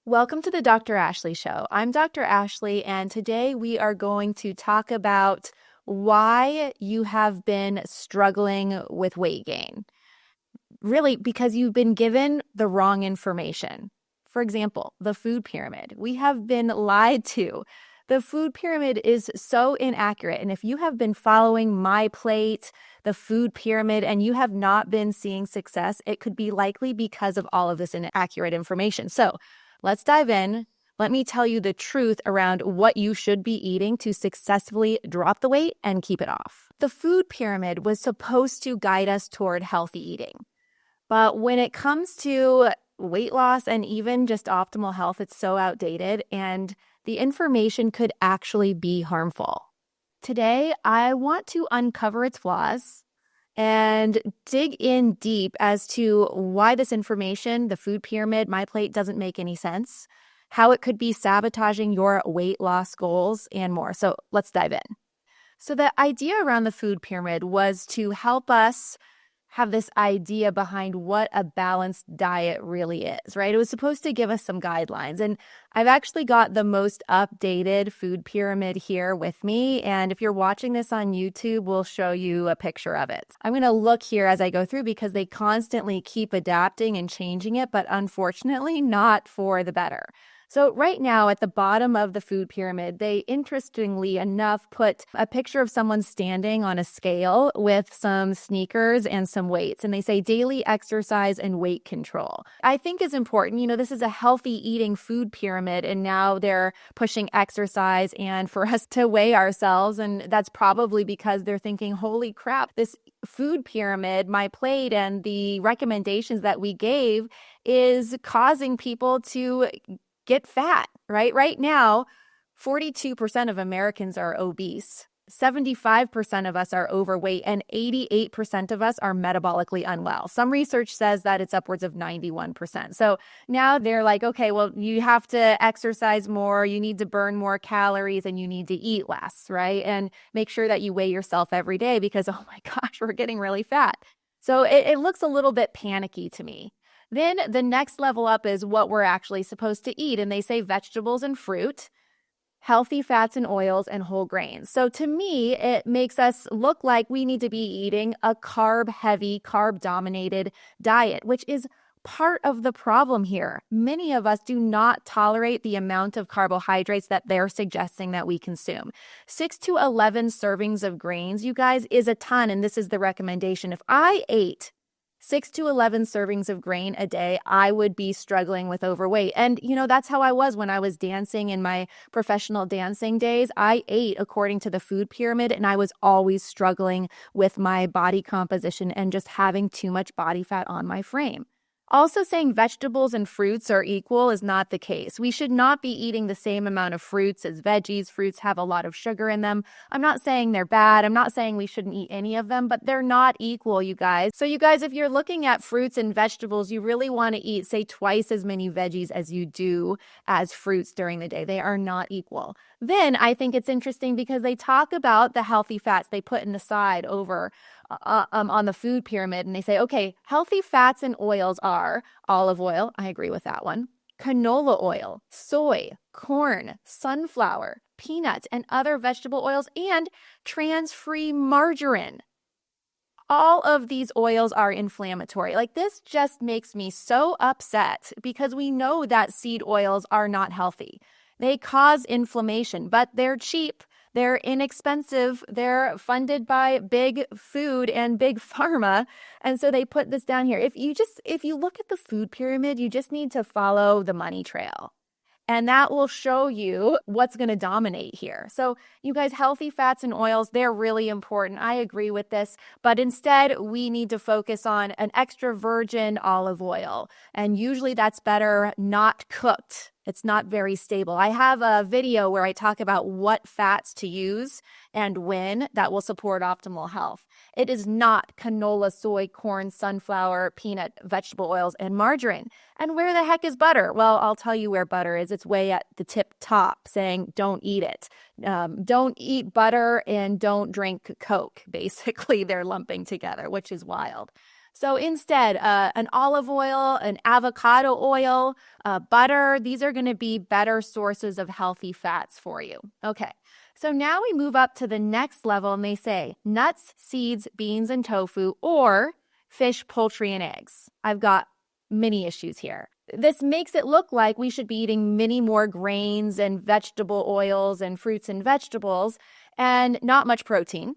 Welcome to the Dr. Ashley Show. I'm Dr. Ashley, and today we are going to talk about why you have been struggling with weight gain. Really, because you've been given the wrong information. For example, the food pyramid. We have been lied to. The food pyramid is so inaccurate, and if you have been following my plate, the food pyramid, and you have not been seeing success, it could be likely because of all of this inaccurate information. So, let's dive in. Let me tell you the truth around what you should be eating to successfully drop the weight and keep it off. The food pyramid was supposed to guide us toward healthy eating. But when it comes to weight loss and even just optimal health, it's so outdated and the information could actually be harmful. Today, I want to uncover its flaws and dig in deep as to why this information, the food pyramid, my plate, doesn't make any sense, how it could be sabotaging your weight loss goals, and more. So let's dive in. So the idea around the food pyramid was to help us have this idea behind what a balanced diet really is, right? It was supposed to give us some guidelines. And I've actually got the most updated food pyramid here with me. And if you're watching this on YouTube, we'll show you a picture of it. I'm going to look here as I go through because they constantly keep adapting and changing it, but unfortunately not for the better. So right now at the bottom of the food pyramid, they interestingly enough put a picture of someone standing on a scale with some sneakers and some weights. And they say daily exercise and weight control. I think is important. You know, this is a healthy eating food pyramid, and now they're pushing exercise and for us to weigh ourselves. And that's probably because they're thinking, holy crap, this food pyramid, my plate, and the recommendations that we gave is causing people to get fat, right? Right now, 42% of Americans are obese, 75% of us are overweight, and 88% of us are metabolically unwell. Some research says that it's upwards of 91%. So now they're like, okay, well, you have to exercise more, you need to burn more calories, and you need to eat less, right? And make sure that you weigh yourself every day because, oh my gosh, we're getting really fat. So it looks a little bit panicky to me. Then the next level up is what we're actually supposed to eat. And they say vegetables and fruit, healthy fats and oils, and whole grains. So to me, it makes us look like we need to be eating a carb-heavy, carb-dominated diet, which is part of the problem here. Many of us do not tolerate the amount of carbohydrates that they're suggesting that we consume. 6 to 11 servings of grains, you guys, is a ton. And this is the recommendation. If I ate 6 to 11 servings of grain a day, I would be struggling with overweight. And, you know, that's how I was when I was dancing in my professional dancing days. I ate according to the food pyramid, and I was always struggling with my body composition and just having too much body fat on my frame. Also, saying vegetables and fruits are equal is not the case. We should not be eating the same amount of fruits as veggies. Fruits have a lot of sugar in them. I'm not saying they're bad. I'm not saying we shouldn't eat any of them, but they're not equal, you guys. So you guys, if you're looking at fruits and vegetables, you really want to eat, say, twice as many veggies as you do as fruits during the day. They are not equal. Then I think it's interesting because they talk about the healthy fats they put in the side over on the food pyramid, and they say, okay, healthy fats and oils are olive oil. I agree with that one. Canola oil, soy, corn, sunflower, peanuts, and other vegetable oils, and trans-free margarine. All of these oils are inflammatory. Like, this just makes me so upset because we know that seed oils are not healthy. They cause inflammation, but they're cheap. They're inexpensive. They're funded by big food and big pharma. And so they put this down here. If you look at the food pyramid, you just need to follow the money trail. And that will show you what's going to dominate here. So you guys, healthy fats and oils, they're really important. I agree with this. But instead, we need to focus on an extra virgin olive oil. And usually that's better not cooked. It's not very stable. I have a video where I talk about what fats to use and when that will support optimal health. It is not canola, soy, corn, sunflower, peanut, vegetable oils, and margarine. And where the heck is butter? Well, I'll tell you where butter is. It's way at the tip top saying don't eat it. Don't eat butter and don't drink Coke. Basically, they're lumping together, which is wild. So instead, an olive oil, an avocado oil, butter, these are going to be better sources of healthy fats for you. Okay, so now we move up to the next level and they say nuts, seeds, beans, and tofu, or fish, poultry, and eggs. I've got many issues here. This makes it look like we should be eating many more grains and vegetable oils and fruits and vegetables and not much protein.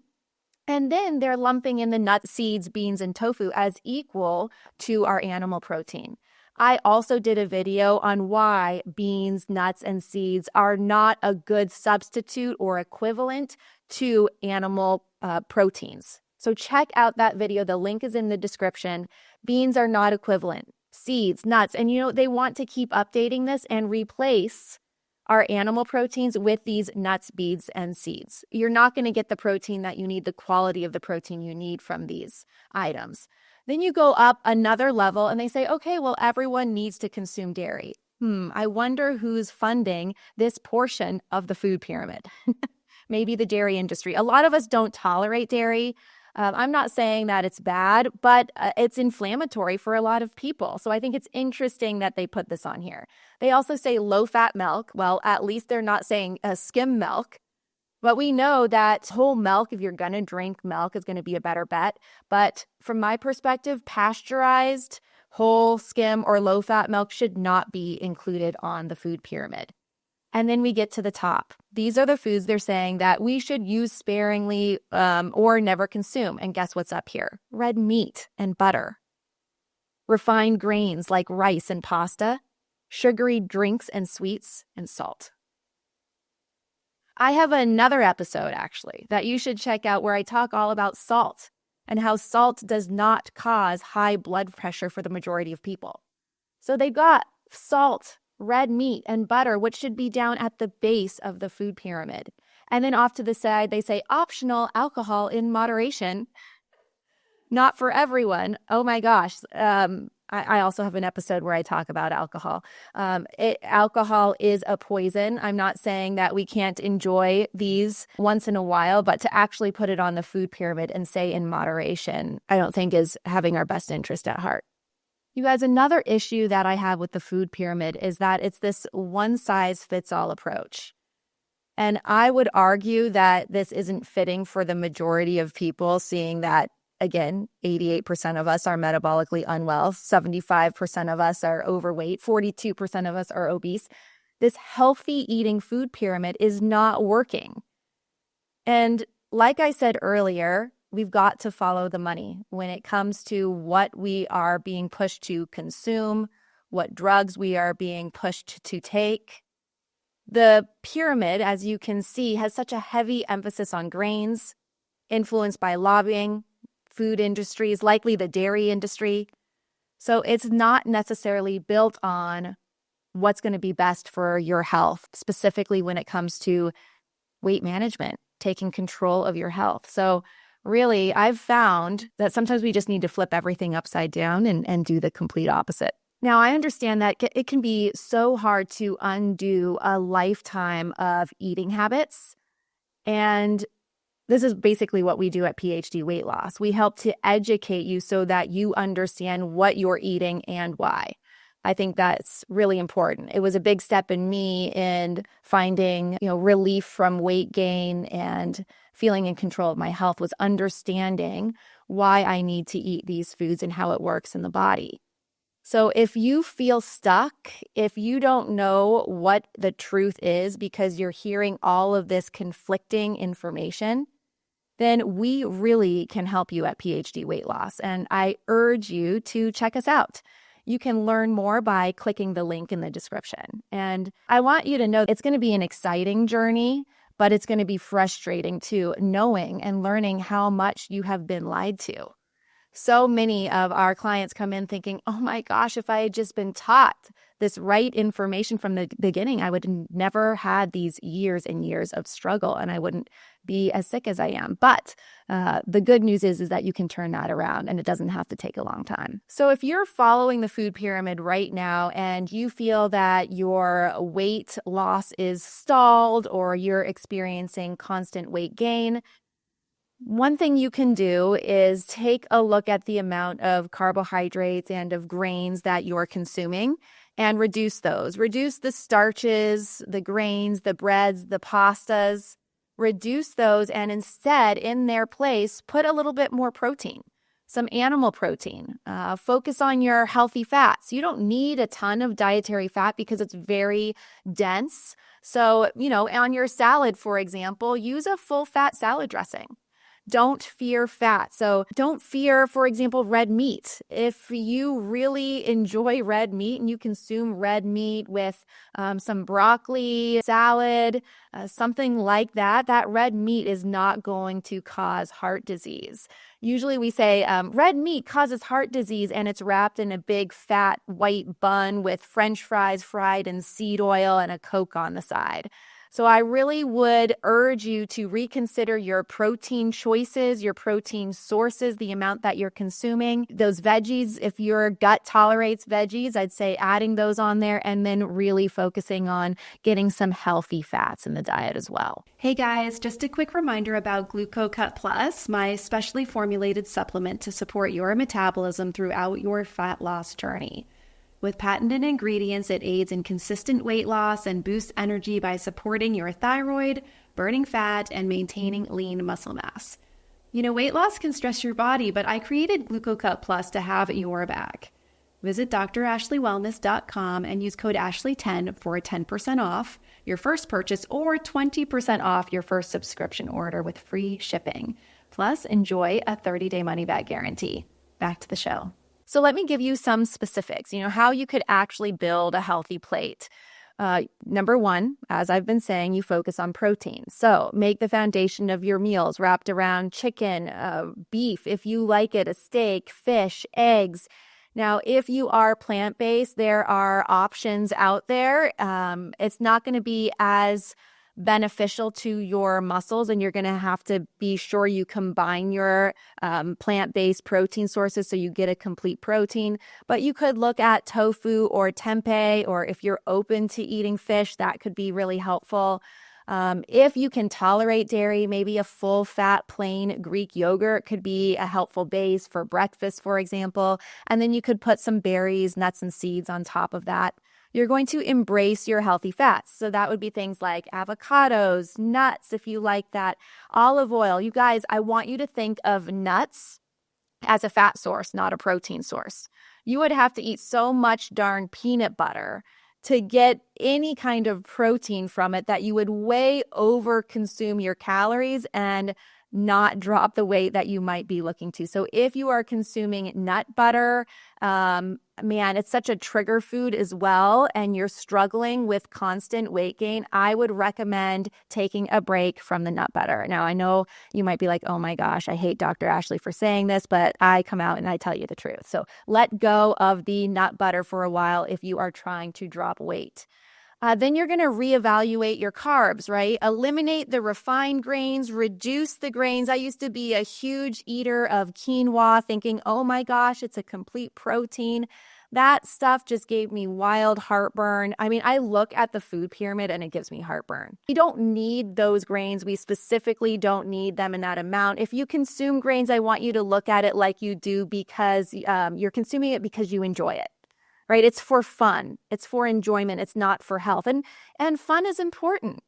And then they're lumping in the nuts, seeds, beans, and tofu as equal to our animal protein. I also did a video on why beans, nuts, and seeds are not a good substitute or equivalent to animal proteins. So check out that video. The link is in the description. Beans are not equivalent. Seeds, nuts, and they want to keep updating this and replace our animal proteins with these nuts, beans, and seeds. You're not going to get the protein that you need, the quality of the protein you need from these items. Then you go up another level and they say, okay, well, everyone needs to consume dairy. I wonder who's funding this portion of the food pyramid. Maybe the dairy industry. A lot of us don't tolerate dairy. I'm not saying that it's bad, but it's inflammatory for a lot of people. So I think it's interesting that they put this on here. They also say low-fat milk. Well, at least they're not saying skim milk. But we know that whole milk, if you're going to drink milk, is going to be a better bet. But from my perspective, pasteurized, whole, skim, or low-fat milk should not be included on the food pyramid. And then we get to the top. These are the foods they're saying that we should use sparingly or never consume. And guess what's up here? Red meat and butter. Refined grains like rice and pasta. Sugary drinks and sweets and salt. I have another episode, actually, that you should check out where I talk all about salt and how salt does not cause high blood pressure for the majority of people. So they've got salt, red meat, and butter, which should be down at the base of the food pyramid. And then off to the side, they say optional alcohol in moderation. Not for everyone. Oh my gosh. I also have an episode where I talk about alcohol. Alcohol is a poison. I'm not saying that we can't enjoy these once in a while, but to actually put it on the food pyramid and say in moderation, I don't think is having our best interest at heart. You guys, another issue that I have with the food pyramid is that it's this one-size-fits-all approach. And I would argue that this isn't fitting for the majority of people, seeing that, again, 88% of us are metabolically unwell, 75% of us are overweight, 42% of us are obese. This healthy eating food pyramid is not working. And like I said earlier, we've got to follow the money when it comes to what we are being pushed to consume, what drugs we are being pushed to take. The pyramid, as you can see, has such a heavy emphasis on grains, influenced by lobbying, food industries, likely the dairy industry. So it's not necessarily built on what's going to be best for your health, specifically when it comes to weight management, taking control of your health. So really, I've found that sometimes we just need to flip everything upside down and do the complete opposite. Now, I understand that it can be so hard to undo a lifetime of eating habits. And this is basically what we do at PhD Weight Loss. We help to educate you so that you understand what you're eating and why. I think that's really important. It was a big step in me in finding, relief from weight gain and feeling in control of my health, was understanding why I need to eat these foods and how it works in the body. So if you feel stuck, if you don't know what the truth is because you're hearing all of this conflicting information, then we really can help you at PhD Weight Loss. And I urge you to check us out. You can learn more by clicking the link in the description. And I want you to know it's going to be an exciting journey, but it's going to be frustrating too, knowing and learning how much you have been lied to. So many of our clients come in thinking, oh my gosh, if I had just been taught this right information from the beginning, I would have never had these years and years of struggle and I wouldn't be as sick as I am. But the good news is that you can turn that around and it doesn't have to take a long time. So if you're following the food pyramid right now and you feel that your weight loss is stalled or you're experiencing constant weight gain, One thing you can do is take a look at the amount of carbohydrates and of grains that you're consuming and reduce those. Reduce the starches, the grains, the breads, the pastas. Reduce those and instead, in their place, put a little bit more protein, some animal protein. Focus on your healthy fats. You don't need a ton of dietary fat because it's very dense. So, on your salad, for example, use a full fat salad dressing. Don't fear fat. So don't fear, for example, red meat. If you really enjoy red meat and you consume red meat with some broccoli, salad, something like that, that red meat is not going to cause heart disease. Usually we say red meat causes heart disease and it's wrapped in a big fat white bun with French fries fried in seed oil and a Coke on the side. So I really would urge you to reconsider your protein choices, your protein sources, the amount that you're consuming. Those veggies, if your gut tolerates veggies, I'd say adding those on there and then really focusing on getting some healthy fats in the diet as well. Hey guys, just a quick reminder about GlucoCut Plus, my specially formulated supplement to support your metabolism throughout your fat loss journey. With patented ingredients, it aids in consistent weight loss and boosts energy by supporting your thyroid, burning fat, and maintaining lean muscle mass. Weight loss can stress your body, but I created GlucoCut Plus to have your back. Visit dr.ashleywellness.com and use code Ashley10 for 10% off your first purchase or 20% off your first subscription order with free shipping. Plus, enjoy a 30-day money-back guarantee. Back to the show. So let me give you some specifics, how you could actually build a healthy plate. Number one, as I've been saying, you focus on protein. So make the foundation of your meals wrapped around chicken, beef, if you like it, a steak, fish, eggs. Now, if you are plant-based, there are options out there. It's not going to be as beneficial to your muscles, and you're going to have to be sure you combine your plant-based protein sources so you get a complete protein. But you could look at tofu or tempeh, or if you're open to eating fish, that could be really helpful. If you can tolerate dairy, maybe a full-fat plain Greek yogurt could be a helpful base for breakfast, for example. And then you could put some berries, nuts, and seeds on top of that. You're going to embrace your healthy fats. So that would be things like avocados, nuts, if you like that, olive oil. You guys, I want you to think of nuts as a fat source, not a protein source. You would have to eat so much darn peanut butter to get any kind of protein from it that you would way over consume your calories and not drop the weight that you might be looking to. So if you are consuming nut butter, man, it's such a trigger food as well, and you're struggling with constant weight gain, I would recommend taking a break from the nut butter. Now, I know you might be like, oh my gosh, I hate Dr. Ashley for saying this, but I come out and I tell you the truth. So let go of the nut butter for a while if you are trying to drop weight. Then you're going to reevaluate your carbs, right? Eliminate the refined grains, reduce the grains. I used to be a huge eater of quinoa, thinking, oh my gosh, it's a complete protein. That stuff just gave me wild heartburn. I mean, I look at the food pyramid and it gives me heartburn. You don't need those grains. We specifically don't need them in that amount. If you consume grains, I want you to look at it like you do because you're consuming it because you enjoy it. Right? It's for fun. It's for enjoyment. It's not for health. And fun is important.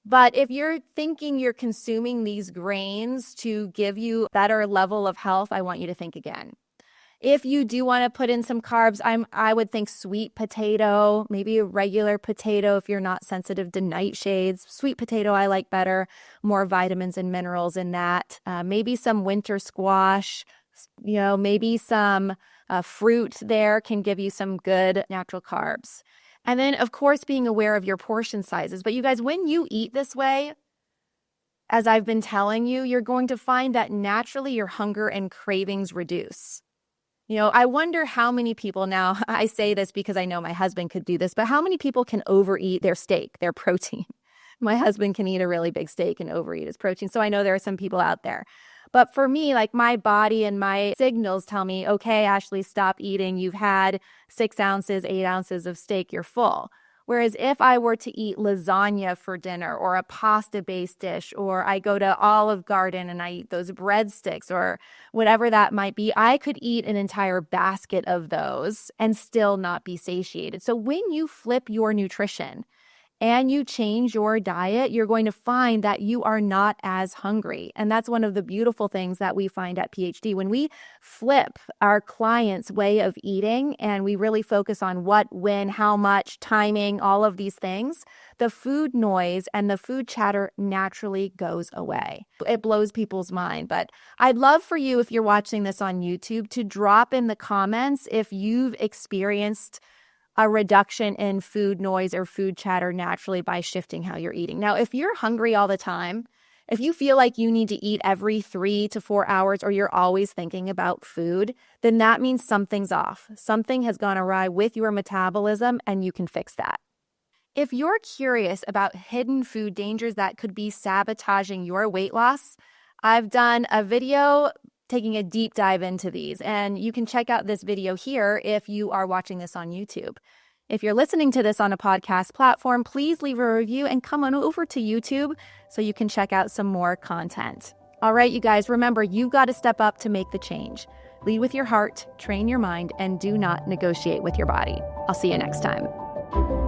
But if you're thinking you're consuming these grains to give you a better level of health, I want you to think again. If you do want to put in some carbs, I would think sweet potato, maybe a regular potato if you're not sensitive to nightshades. Sweet potato I like better, more vitamins and minerals in that. Maybe some winter squash, maybe some fruit there can give you some good natural carbs. And then, of course, being aware of your portion sizes. But you guys, when you eat this way, as I've been telling you, you're going to find that naturally your hunger and cravings reduce. I wonder how many people now, I say this because I know my husband could do this, but how many people can overeat their steak, their protein? My husband can eat a really big steak and overeat his protein. So I know there are some people out there. But for me, like my body and my signals tell me, okay, Ashley, stop eating. You've had 6 ounces, 8 ounces of steak. You're full. Whereas if I were to eat lasagna for dinner or a pasta-based dish, or I go to Olive Garden and I eat those breadsticks or whatever that might be, I could eat an entire basket of those and still not be satiated. So when you flip your nutrition and you change your diet, you're going to find that you are not as hungry. And that's one of the beautiful things that we find at PhD. When we flip our clients' way of eating and we really focus on what, when, how much, timing, all of these things, the food noise and the food chatter naturally goes away. It blows people's mind. But I'd love for you, if you're watching this on YouTube, to drop in the comments if you've experienced a reduction in food noise or food chatter naturally by shifting how you're eating. Now, if you're hungry all the time, if you feel like you need to eat every 3 to 4 hours or you're always thinking about food, then that means something's off. Something has gone awry with your metabolism, and you can fix that. If you're curious about hidden food dangers that could be sabotaging your weight loss, I've done a video taking a deep dive into these, and you can check out this video here if you are watching this on YouTube. If you're listening to this on a podcast platform, please leave a review and come on over to YouTube so you can check out some more content. All right, you guys, remember, you've got to step up to make the change. Lead with your heart, train your mind, and do not negotiate with your body. I'll see you next time.